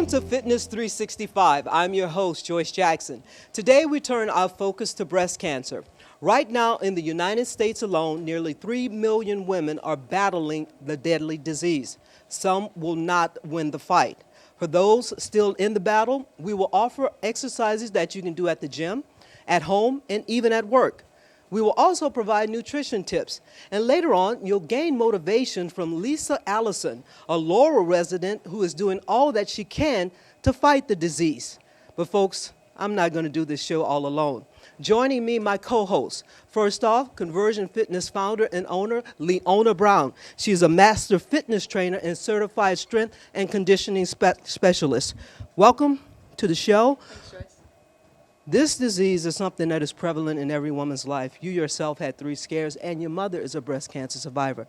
Welcome to Fitness 365. I'm your host, Joyce Jackson. Today we turn our focus to breast cancer. Right now in the United States alone, nearly 3 million women are battling the deadly disease. Some will not win the fight. For those still in the battle, we will offer exercises that you can do at the gym, at home, and even at work. We will also provide nutrition tips. And later on, you'll gain motivation from Lisa Allison, a Laurel resident who is doing all that she can to fight the disease. But folks, I'm not going to do this show all alone. Joining me, my co-host. First off, Conversion Fitness founder and owner, Leona Brown. She's a master fitness trainer and certified strength and conditioning specialist. Welcome to the show. Thanks, Joyce. This disease is something that is prevalent in every woman's life. You yourself had 3 scares, and your mother is a breast cancer survivor.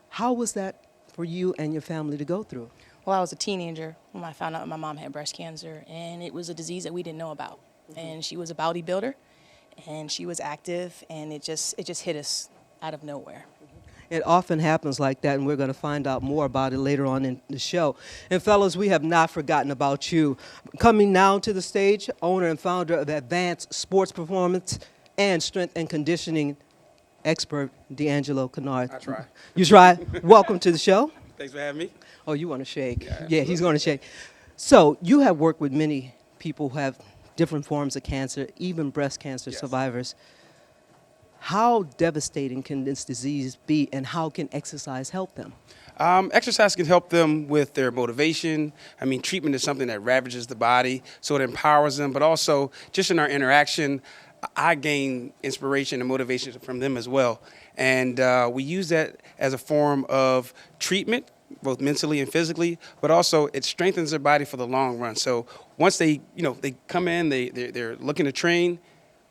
How was that for you and your family to go through? Well, I was a teenager when I found out my mom had breast cancer, and it was a disease that we didn't know about. And she was a bodybuilder, and she was active, and it just hit us out of nowhere. It often happens like that, and we're going to find out more about it later on in the show. And fellas, we have not forgotten about you. Coming now to the stage, owner and founder of Advanced Sports Performance and Strength and Conditioning expert, D'Angelo Kennard. I try. You try. Welcome to the show. Thanks for having me. Oh, you want to shake? Yeah, Yeah, he's going to shake. So you have worked with many people who have different forms of cancer, even breast cancer Yes. survivors. How devastating can this disease be, and how can exercise help them? Exercise can help them with their motivation. I mean, treatment is something that ravages the body, so it empowers them. But also, just in our interaction, I gain inspiration and motivation from them as well. And we use that as a form of treatment, both mentally and physically, but also it strengthens their body for the long run. So once they come in, they're looking to train.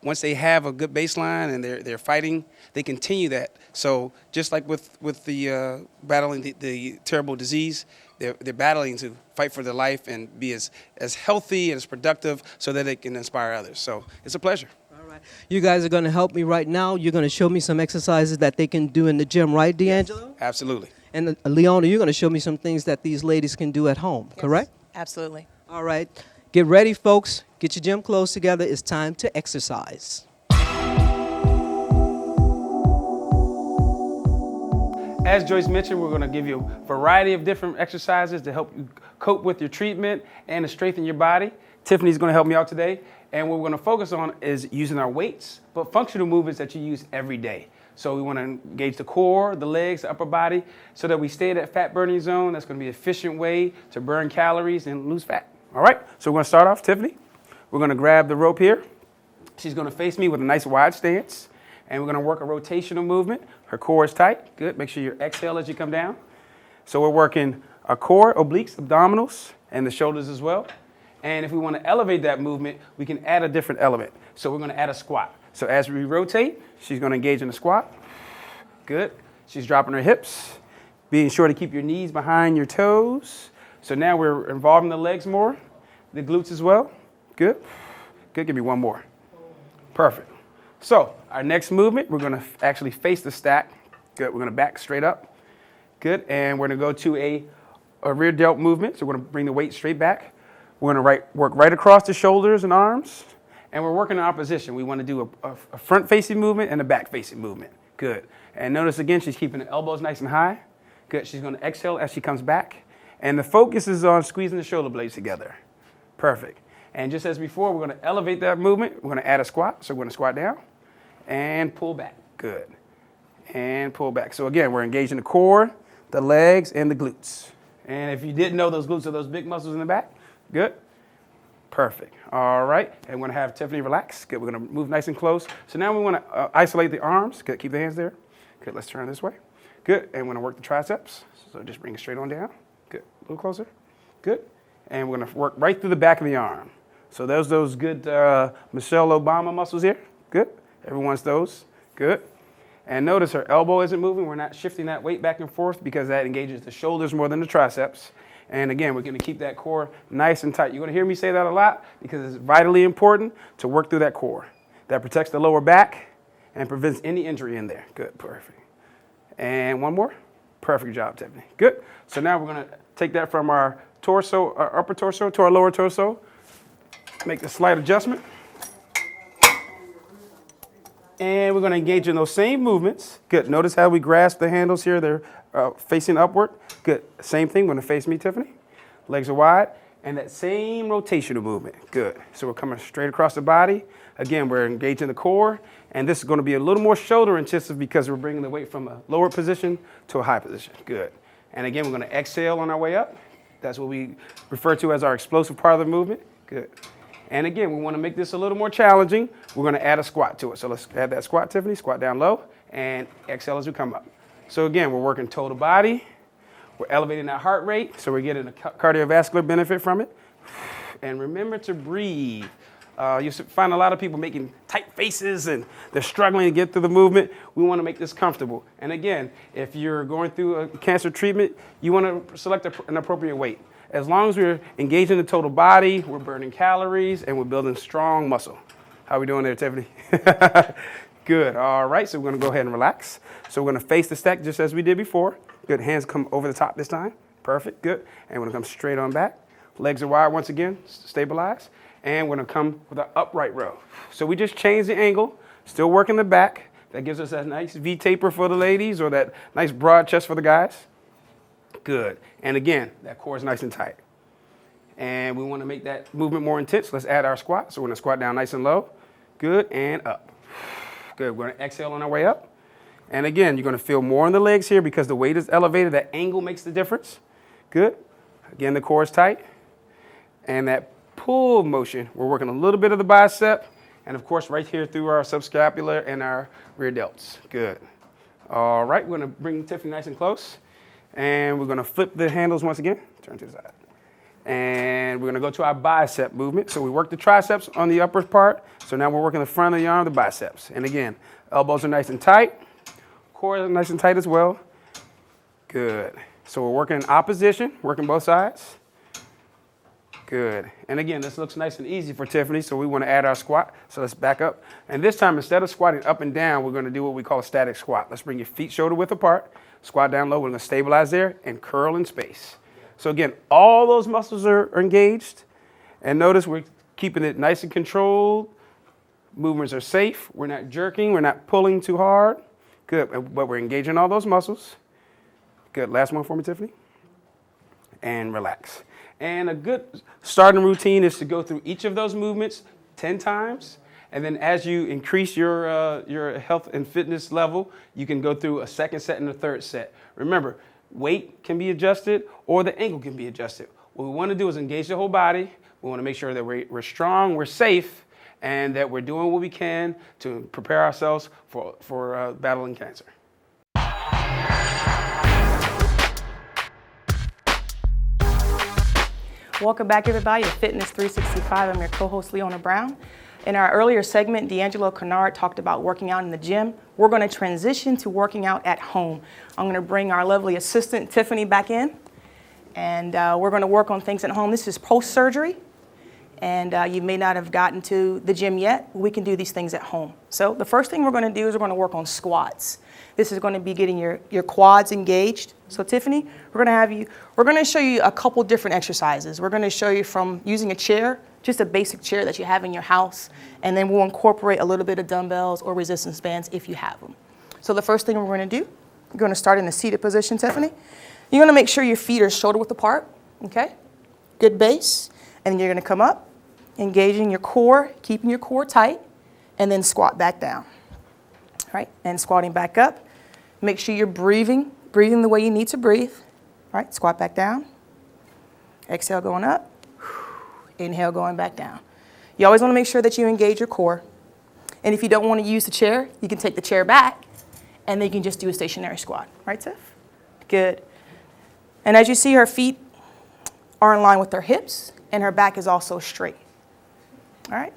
Once they have a good baseline and they're fighting, they continue that. So just like with the battling the terrible disease, they're battling to fight for their life and be as healthy and as productive so that they can inspire others. So it's a pleasure. All right. You guys are going to help me right now. You're going to show me some exercises that they can do in the gym, right, D'Angelo? Absolutely. And Leona, you're going to show me some things that these ladies can do at home, Yes, correct? Absolutely. All right. Get ready, folks. Get your gym clothes together. It's time to exercise. As Joyce mentioned, we're going to give you a variety of different exercises to help you cope with your treatment and to strengthen your body. Tiffany's going to help me out today. And what we're going to focus on is using our weights, but functional movements that you use every day. So we want to engage the core, the legs, the upper body, so that we stay in that fat burning zone. That's going to be an efficient way to burn calories and lose fat. All right, so we're going to start off, Tiffany. We're going to grab the rope here. She's going to face me with a nice wide stance. And we're going to work a rotational movement. Her core is tight. Good. Make sure you exhale as you come down. So we're working our core, obliques, abdominals, and the shoulders as well. And if we want to elevate that movement, we can add a different element. So we're going to add a squat. So as we rotate, she's going to engage in the squat. Good. She's dropping her hips, being sure to keep your knees behind your toes. So now we're involving the legs more, the glutes as well. Good. Good. Give me one more. Perfect. So our next movement, we're going to actually face the stack. Good. We're going to back straight up. Good. And we're going to go to a rear delt movement. So we're going to bring the weight straight back. We're going to work right across the shoulders and arms. And we're working in opposition. We want to do a front-facing movement and a back-facing movement. Good. And notice again, she's keeping the elbows nice and high. Good. She's going to exhale as she comes back. And the focus is on squeezing the shoulder blades together. Perfect. And just as before, we're going to elevate that movement. We're going to add a squat. So we're going to squat down and pull back. Good. And pull back. So again, we're engaging the core, the legs, and the glutes. And if you didn't know, those glutes are those big muscles in the back. Good. Perfect. All right. And we're going to have Tiffany relax. Good. We're going to move nice and close. So now we want to isolate the arms. Good. Keep the hands there. Good. Let's turn this way. Good. And we're going to work the triceps. So just bring it straight on down. Good. A little closer. Good. And we're going to work right through the back of the arm. So there's those good Michelle Obama muscles here. Good. Everyone's those. Good. And notice her elbow isn't moving. We're not shifting that weight back and forth because that engages the shoulders more than the triceps. And again, we're going to keep that core nice and tight. You're going to hear me say that a lot because it's vitally important to work through that core. That protects the lower back and prevents any injury in there. Good. Perfect. And one more. Perfect job, Tiffany. Good. So now we're going to take that from our torso, our upper torso to our lower torso. Make a slight adjustment. And we're going to engage in those same movements. Good. Notice how we grasp the handles here. They're facing upward. Good. Same thing. Going to face me, Tiffany. Legs are wide. And that same rotational movement. Good. So we're coming straight across the body. Again, we're engaging the core. And this is going to be a little more shoulder intensive because we're bringing the weight from a lower position to a high position. Good. And again, we're going to exhale on our way up. That's what we refer to as our explosive part of the movement. Good. And again, we want to make this a little more challenging. We're going to add a squat to it. So let's add that squat, Tiffany. Squat down low and exhale as we come up. So again, we're working total body. We're elevating that heart rate, so we're getting a cardiovascular benefit from it. And remember to breathe. You find a lot of people making tight faces and they're struggling to get through the movement. We want to make this comfortable. And again, if you're going through a cancer treatment, you want to select an appropriate weight. As long as we're engaging the total body, we're burning calories, and we're building strong muscle. How are we doing there, Tiffany? Good. All right, so we're going to go ahead and relax. So we're going to face the stack just as we did before. Good. Hands come over the top this time. Perfect. Good. And we're going to come straight on back. Legs are wide once again. Stabilize. And we're going to come with an upright row. So we just changed the angle. Still working the back. That gives us that nice V taper for the ladies or that nice broad chest for the guys. Good. And again, that core is nice and tight. And we want to make that movement more intense. Let's add our squat. So we're going to squat down nice and low. Good. And up. Good. We're going to exhale on our way up. And again, you're going to feel more in the legs here because the weight is elevated. That angle makes the difference. Good. Again, the core is tight. And that pull motion, we're working a little bit of the bicep. And of course, right here through our subscapular and our rear delts. Good. All right. We're going to bring Tiffany nice and close. And we're going to flip the handles once again. Turn to the side. And we're going to go to our bicep movement. So we work the triceps on the upper part. So now we're working the front of the arm, the biceps. And again, elbows are nice and tight. Core is nice and tight as well. Good. So we're working in opposition, working both sides. Good. And again, this looks nice and easy for Tiffany, so we want to add our squat. So let's back up. And this time, instead of squatting up and down, we're going to do what we call a static squat. Let's bring your feet shoulder width apart. Squat down low. We're going to stabilize there and curl in space. So again, all those muscles are engaged. And notice we're keeping it nice and controlled. Movements are safe. We're not jerking. We're not pulling too hard. Good. But we're engaging all those muscles. Good. Last one for me, Tiffany. And relax. And a good starting routine is to go through each of those movements 10 times. And then as you increase your health and fitness level, you can go through a second set and a third set. Remember, weight can be adjusted or the angle can be adjusted. What we want to do is engage the whole body. We want to make sure that we're strong, we're safe, and that we're doing what we can to prepare ourselves for battling cancer. Welcome back, everybody, to Fitness 365. I'm your co-host, Leona Brown. In our earlier segment, D'Angelo Kennard talked about working out in the gym. We're going to transition to working out at home. I'm going to bring our lovely assistant, Tiffany, back in, and we're going to work on things at home. This is post-surgery, and you may not have gotten to the gym yet. We can do these things at home. So the first thing we're going to do is we're going to work on squats. This is going to be getting your quads engaged. So Tiffany, we're going to show you a couple different exercises. We're going to show you from using a chair, just a basic chair that you have in your house, and then we'll incorporate a little bit of dumbbells or resistance bands if you have them. So the first thing we're going to do, we're going to start in the seated position, Tiffany. You're going to make sure your feet are shoulder width apart, okay? Good base. And then you're going to come up, engaging your core, keeping your core tight, and then squat back down. All right, and squatting back up. Make sure you're breathing the way you need to breathe. All right, squat back down. Exhale going up. Inhale going back down. You always want to make sure that you engage your core. And if you don't want to use the chair, you can take the chair back, and then you can just do a stationary squat. Right, Tiff? Good. And as you see, her feet are in line with her hips, and her back is also straight. All right,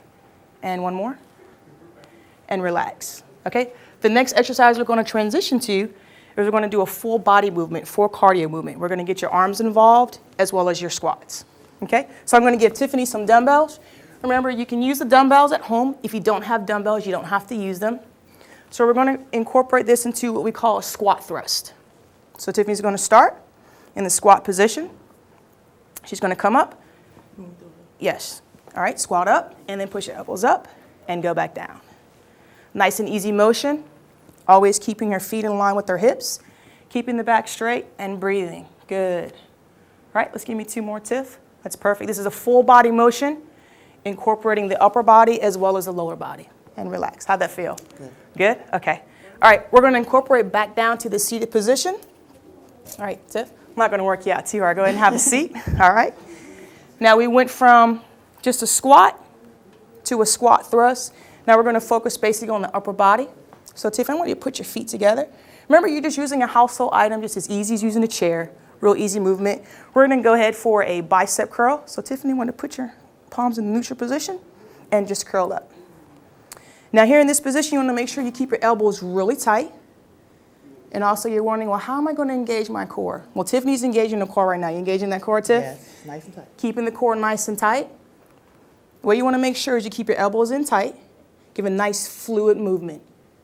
and one more. And relax, okay? The next exercise we're going to transition to is we're going to do a full body movement, full cardio movement. We're going to get your arms involved as well as your squats, okay? So I'm going to give Tiffany some dumbbells. Remember, you can use the dumbbells at home. If you don't have dumbbells, you don't have to use them. So we're going to incorporate this into what we call a squat thrust, So Tiffany's going to start in the squat position. She's going to come up. Yes. All right, squat up, and then push your elbows up and go back down. Nice and easy motion. Always keeping her feet in line with her hips, keeping the back straight and breathing. Good. All right, let's give me 2 more, Tiff. That's perfect. This is a full body motion, incorporating the upper body as well as the lower body. And relax. How'd that feel? Good. Good? Okay. All right, we're going to incorporate back down to the seated position. All right, Tiff, I'm not going to work you out too hard. Go ahead and have a seat. All right. Now we went from just a squat to a squat thrust. Now we're going to focus basically on the upper body. So Tiff, I want you to put your feet together. Remember, you're just using a household item, just as easy as using a chair. Real easy movement. We're going to go ahead for a bicep curl. So Tiffany, want to put your palms in the neutral position and just curl up. Now here in this position, you want to make sure you keep your elbows really tight. And also you're wondering, well, how am I going to engage my core? Well, Tiffany's engaging the core right now. You engaging that core, Tiff? Yes, nice and tight. Keeping the core nice and tight. What you want to make sure is you keep your elbows in tight. Give a nice fluid movement.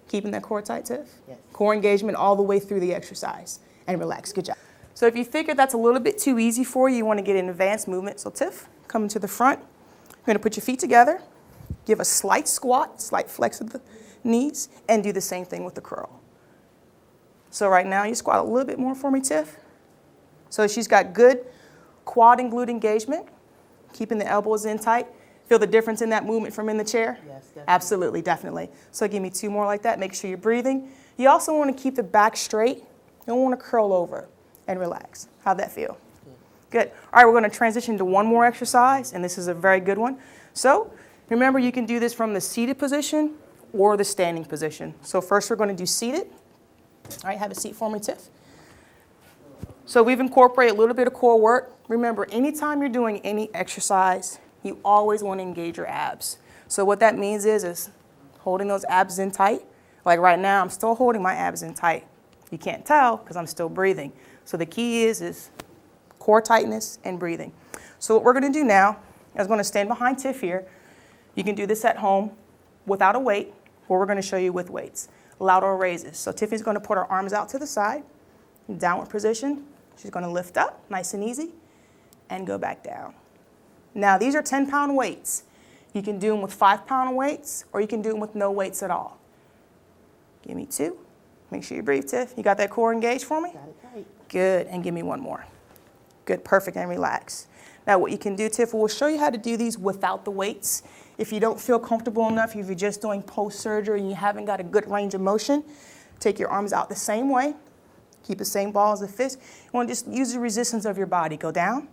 Keeping that core tight, Tiff? Yes. Core engagement all the way through the exercise. And relax. Good job. So if you figure that's a little bit too easy for you, you want to get an advanced movement. So Tiff, come to the front. You're going to put your feet together. Give a slight squat, slight flex of the knees, and do the same thing with the curl. So right now, you squat a little bit more for me, Tiff. So she's got good quad and glute engagement, keeping the elbows in tight. Feel the difference in that movement from in the chair? Yes, definitely. Absolutely, definitely. So give me 2 more like that. Make sure you're breathing. You also want to keep the back straight. You don't want to curl over and relax. How'd that feel? Good. All right, we're going to transition to 1 more exercise, and this is a very good one. So remember, you can do this from the seated position or the standing position. So first, we're going to do seated. All right, have a seat for me, Tiff. So we've incorporated a little bit of core work. Remember, anytime you're doing any exercise, you always want to engage your abs. So what that means is holding those abs in tight. Like right now, I'm still holding my abs in tight. You can't tell because I'm still breathing. So the key is core tightness and breathing. So what we're going to do now is I'm going to stand behind Tiff here. You can do this at home without a weight, or we're going to show you with weights. Lateral raises. So Tiffany's going to put her arms out to the side, downward position. She's going to lift up, nice and easy, and go back down. Now, these are 10-pound weights. You can do them with 5-pound weights, or you can do them with no weights at all. Give me 2. Make sure you breathe, Tiff. You got that core engaged for me? Got it tight. Good, and give me 1 more. Good, perfect, and relax. Now, what you can do, Tiff, we'll show you how to do these without the weights. If you don't feel comfortable enough, if you're just doing post-surgery and you haven't got a good range of motion, take your arms out the same way. Keep the same ball as the fist. You want to just use the resistance of your body. Go down.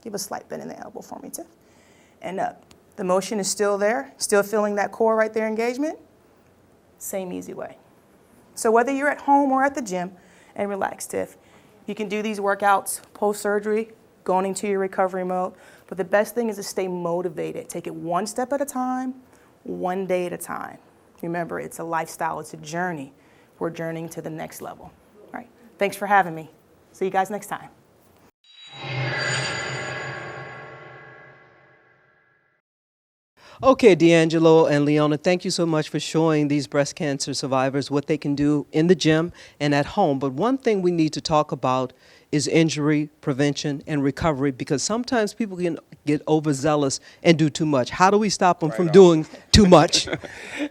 Give a slight bend in the elbow for me, Tiff. And up. The motion is still there. Still feeling that core right there engagement. Same easy way. So whether you're at home or at the gym, and relax, Tiff, you can do these workouts post-surgery, going into your recovery mode. But the best thing is to stay motivated. Take it 1 step at a time, 1 day at a time. Remember, it's a lifestyle. It's a journey. We're journeying to the next level. All right. Thanks for having me. See you guys next time. Okay, D'Angelo and Leona, thank you so much for showing these breast cancer survivors what they can do in the gym and at home. But one thing we need to talk about is injury prevention and recovery, because sometimes people can get overzealous and do too much. How do we stop them from doing too much?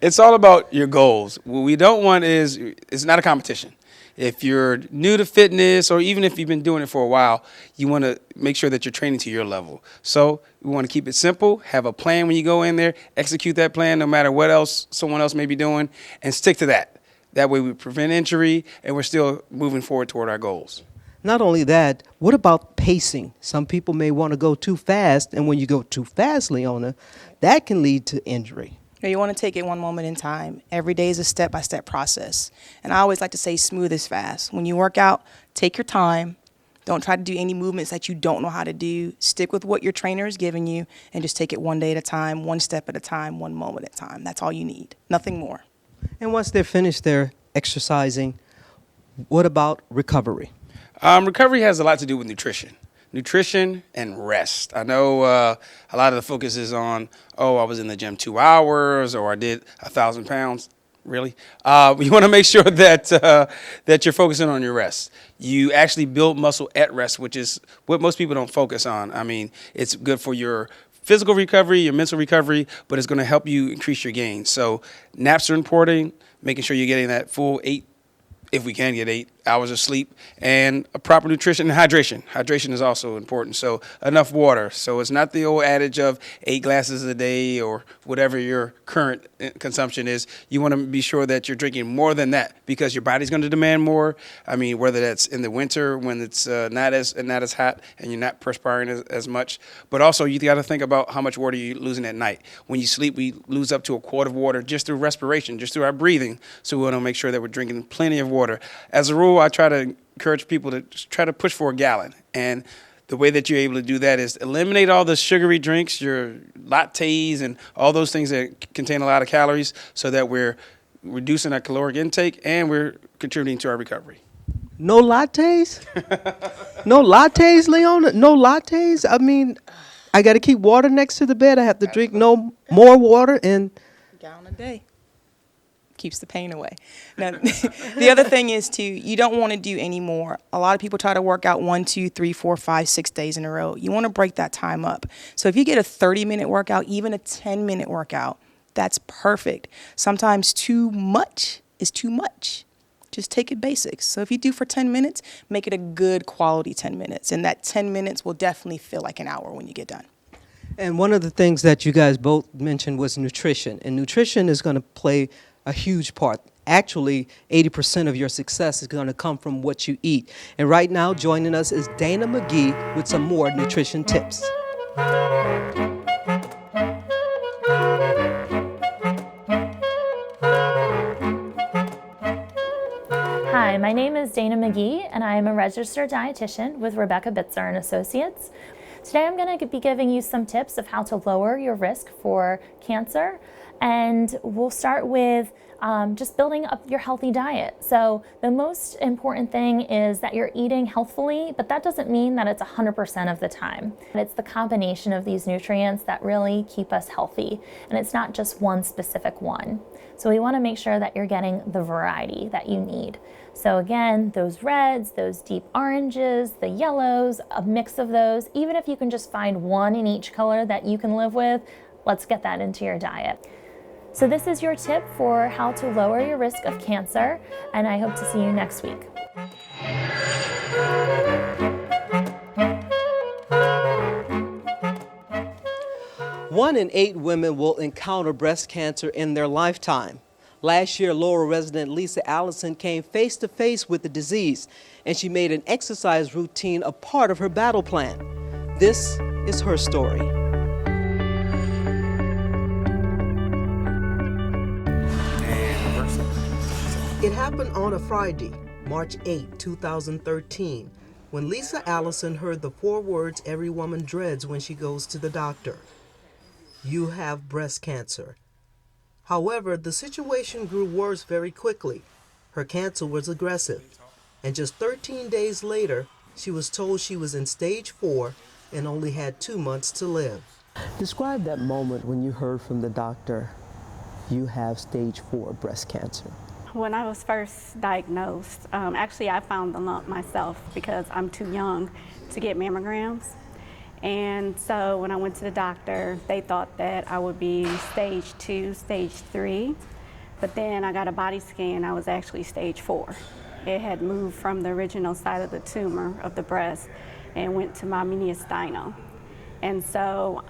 It's all about your goals. What we don't want is, it's not a competition. If you're new to fitness, or even if you've been doing it for a while, you want to make sure that you're training to your level. So we want to keep it simple, have a plan when you go in there, execute that plan no matter what else someone else may be doing, and stick to that. That way we prevent injury and we're still moving forward toward our goals. Not only that, what about pacing? Some people may want to go too fast, and when you go too fast, Leona, that can lead to injury. You want to take it 1 moment in time. Every day is a step-by-step process. And I always like to say smooth is fast. When you work out, take your time. Don't try to do any movements that you don't know how to do. Stick with what your trainer is giving you and just take it 1 day at a time, 1 step at a time, 1 moment at a time. That's all you need. Nothing more. And once they're finished their exercising, what about recovery? Recovery has a lot to do with nutrition and rest. I know a lot of the focus is on, I was in the gym 2 hours, or I did 1,000 pounds. really. You want to make sure that that you're focusing on your rest. You actually build muscle at rest, which is what most people don't focus on. I mean, it's good for your physical recovery, your mental recovery, but it's going to help you increase your gains. So naps are important, making sure you're getting that full 8, if we can get 8 hours of sleep, and a proper nutrition and hydration. Hydration is also important. So enough water. So it's not the old adage of 8 glasses a day or whatever your current consumption is. You want to be sure that you're drinking more than that because your body's going to demand more. I mean, whether that's in the winter when it's not as hot and you're not perspiring as much. But also you got to think about how much water you're losing at night. When you sleep, we lose up to a quart of water just through respiration, just through our breathing. So we want to make sure that we're drinking plenty of water. As a rule, I try to encourage people to try to push for a gallon. And the way that you're able to do that is eliminate all the sugary drinks, your lattes, and all those things that contain a lot of calories so that we're reducing our caloric intake and we're contributing to our recovery. No lattes? No lattes, Leona? No lattes? I mean, I got to keep water next to the bed. I have to drink no more water and Gallon a day. Keeps the pain away. Now, the other thing is too, you don't want to do any more. A lot of people try to work out 1, 2, 3, 4, 5, 6 days in a row. You want to break that time up. So if you get a 30-minute workout, even a 10-minute workout, that's perfect. Sometimes too much is too much. Just take it basics. So if you do for 10 minutes, make it a good quality 10 minutes. And that 10 minutes will definitely feel like an hour when you get done. And one of the things that you guys both mentioned was nutrition. And nutrition is going to play a huge part. Actually, 80% of your success is going to come from what you eat. And right now, joining us is Dana McGee with some more nutrition tips. Hi, my name is Dana McGee, and I am a registered dietitian with Rebecca Bitzer and Associates. Today I'm going to be giving you some tips of how to lower your risk for cancer, and we'll start with just building up your healthy diet. So the most important thing is that you're eating healthfully, but that doesn't mean that it's 100% of the time. It's the combination of these nutrients that really keep us healthy, and it's not just one specific one. So we want to make sure that you're getting the variety that you need. So again, those reds, those deep oranges, the yellows, a mix of those, even if you can just find one in each color that you can live with, let's get that into your diet. So this is your tip for how to lower your risk of cancer, and I hope to see you next week. One in 8 women will encounter breast cancer in their lifetime. Last year, Laurel resident Lisa Allison came face to face with the disease, and she made an exercise routine a part of her battle plan. This is her story. It happened on a Friday, March 8, 2013, when Lisa Allison heard the 4 words every woman dreads when she goes to the doctor. You have breast cancer. However, the situation grew worse very quickly. Her cancer was aggressive, and just 13 days later, she was told she was in stage 4 and only had 2 months to live. Describe that moment when you heard from the doctor, you have stage 4 breast cancer. When I was first diagnosed, actually I found the lump myself because I'm too young to get mammograms. And so when I went to the doctor, they thought that I would be stage 2, stage 3. But then I got a body scan, I was actually stage 4. It had moved from the original side of the tumor of the breast and went to my mediastinal. And so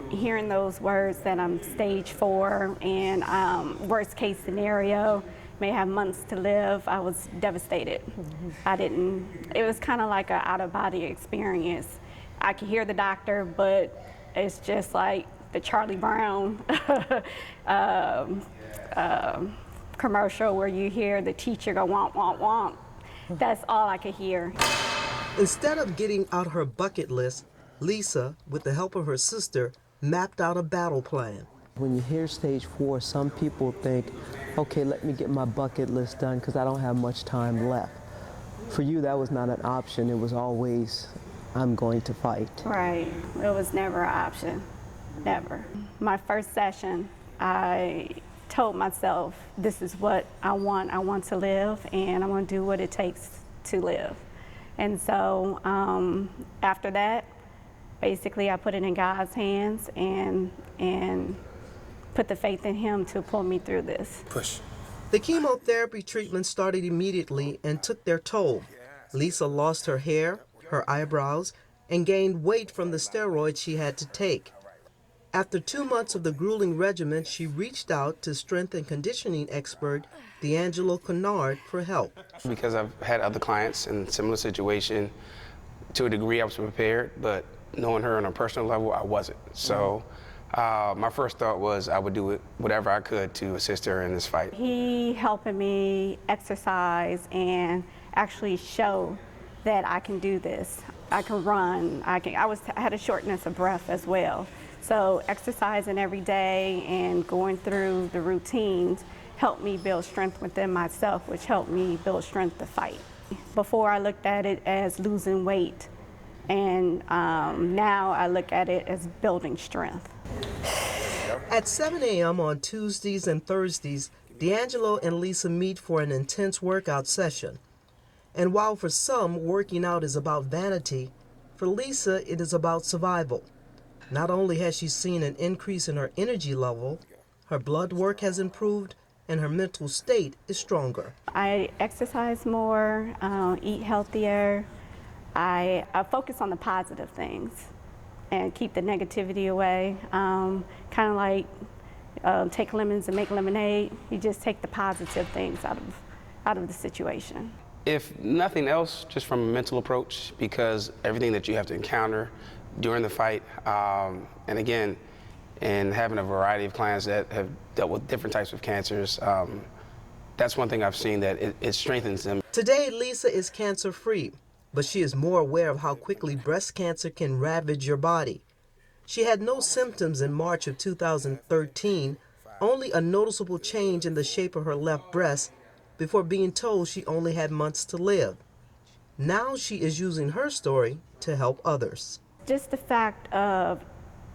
hearing those words that I'm stage 4 and worst case scenario, may have months to live, I was devastated. It was kind of like an out-of-body experience. I could hear the doctor, but it's just like the Charlie Brown commercial where you hear the teacher go womp, womp, womp. That's all I could hear. Instead of getting out her bucket list, Lisa, with the help of her sister, mapped out a battle plan. When you hear stage 4, some people think, okay, let me get my bucket list done because I don't have much time left. For you, that was not an option. It was always, I'm going to fight. Right. It was never an option. Never. My first session, I told myself, this is what I want. I want to live, and I'm going to do what it takes to live. And so after that, basically I put it in God's hands and put the faith in Him to pull me through this. Push. The chemotherapy treatment started immediately and took their toll. Lisa lost her hair, her eyebrows, and gained weight from the steroids she had to take. After 2 months of the grueling regimen, she reached out to strength and conditioning expert D'Angelo Kennard for help. Because I've had other clients in a similar situation, to a degree I was prepared, but knowing her on a personal level, I wasn't. So my first thought was I would do whatever I could to assist her in this fight. He helping me exercise and actually show that I can do this. I can run. I had a shortness of breath as well. So exercising every day and going through the routines helped me build strength within myself, which helped me build strength to fight. Before I looked at it as losing weight, and now I look at it as building strength. At 7 a.m. on Tuesdays and Thursdays, D'Angelo and Lisa meet for an intense workout session. And while for some, working out is about vanity, for Lisa, it is about survival. Not only has she seen an increase in her energy level, her blood work has improved, and her mental state is stronger. I exercise more, eat healthier. I focus on the positive things and keep the negativity away. Kind of like take lemons and make lemonade. You just take the positive things out of the situation. If nothing else, just from a mental approach, because everything that you have to encounter during the fight, and again, and having a variety of clients that have dealt with different types of cancers, that's one thing I've seen that it strengthens them. Today, Lisa is cancer-free, but she is more aware of how quickly breast cancer can ravage your body. She had no symptoms in March of 2013, only a noticeable change in the shape of her left breast before being told she only had months to live. Now she is using her story to help others. Just the fact of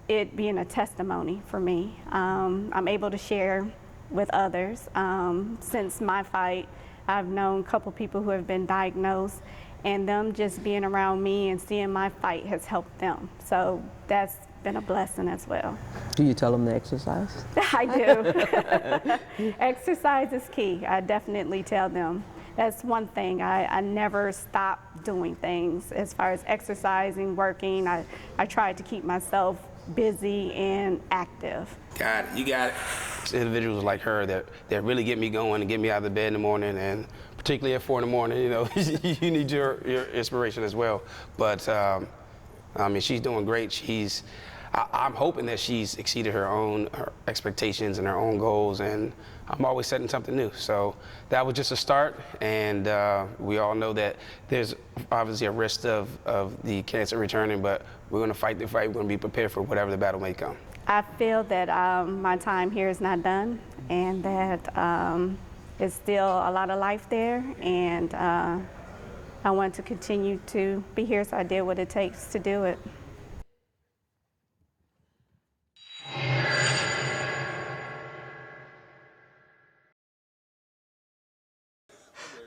it being a testimony for me. I'm able to share with others. Since my fight, I've known a couple people who have been diagnosed, and them just being around me and seeing my fight has helped them. So that's been a blessing as well. Do you tell them to exercise? I do. Exercise is key. I definitely tell them. That's one thing. I never stop doing things as far as exercising, working. I try to keep myself busy and active. Got it. You got it. It's individuals like her that really get me going and get me out of the bed in the morning, and particularly at 4 in the morning, you know, you need your inspiration as well. But I mean, she's doing great. I'm hoping that she's exceeded her expectations and her own goals, and I'm always setting something new. So that was just a start, and we all know that there's obviously a risk of the cancer returning, but we're going to fight the fight. We're going to be prepared for whatever the battle may come. I feel that my time here is not done, and that there's still a lot of life there, and I want to continue to be here, so I did what it takes to do it.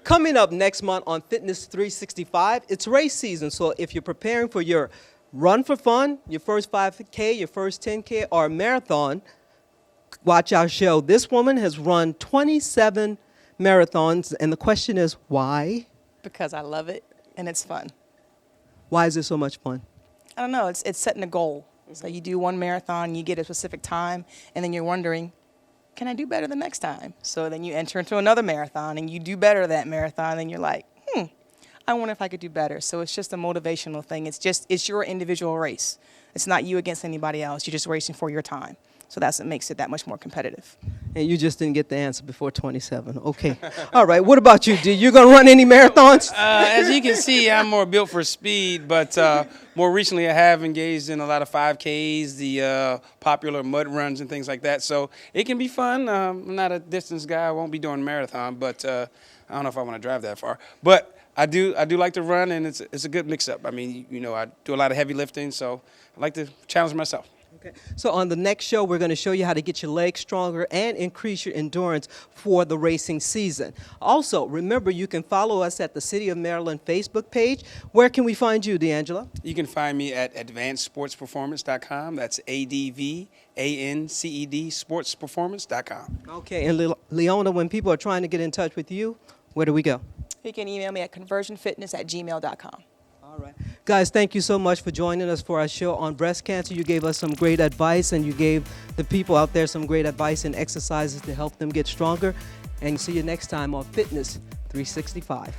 Coming up next month on Fitness 365, it's race season. So if you're preparing for your run for fun, your first 5K, your first 10K, or a marathon, watch our show. This woman has run 27 marathons, and the question is, why? Because I love it and it's fun. Why is it so much fun? I don't know, it's setting a goal. So you do one marathon, you get a specific time, and then you're wondering, can I do better the next time? So then you enter into another marathon and you do better that marathon, and you're like, I wonder if I could do better. So it's just a motivational thing. It's your individual race. It's not you against anybody else. You're just racing for your time. So that's what makes it that much more competitive. And you just didn't get the answer before 27. Okay. All right. What about you, D? You going to run any marathons? As you can see, I'm more built for speed, but more recently I have engaged in a lot of 5Ks, the popular mud runs and things like that. So it can be fun. I'm not a distance guy. I won't be doing a marathon, but I don't know if I want to drive that far. But I do like to run, and it's a good mix-up. I mean, you know, I do a lot of heavy lifting, so I like to challenge myself. Okay. So on the next show, we're going to show you how to get your legs stronger and increase your endurance for the racing season. Also, remember, you can follow us at the City of Maryland Facebook page. Where can we find you, D'Angelo? You can find me at advancedsportsperformance.com. That's ADVANCED sportsperformance.com. Okay, and Leona, when people are trying to get in touch with you, where do we go? You can email me at conversionfitness@gmail.com. All right. Guys, thank you so much for joining us for our show on breast cancer. You gave us some great advice, and you gave the people out there some great advice and exercises to help them get stronger. And see you next time on Fitness 365.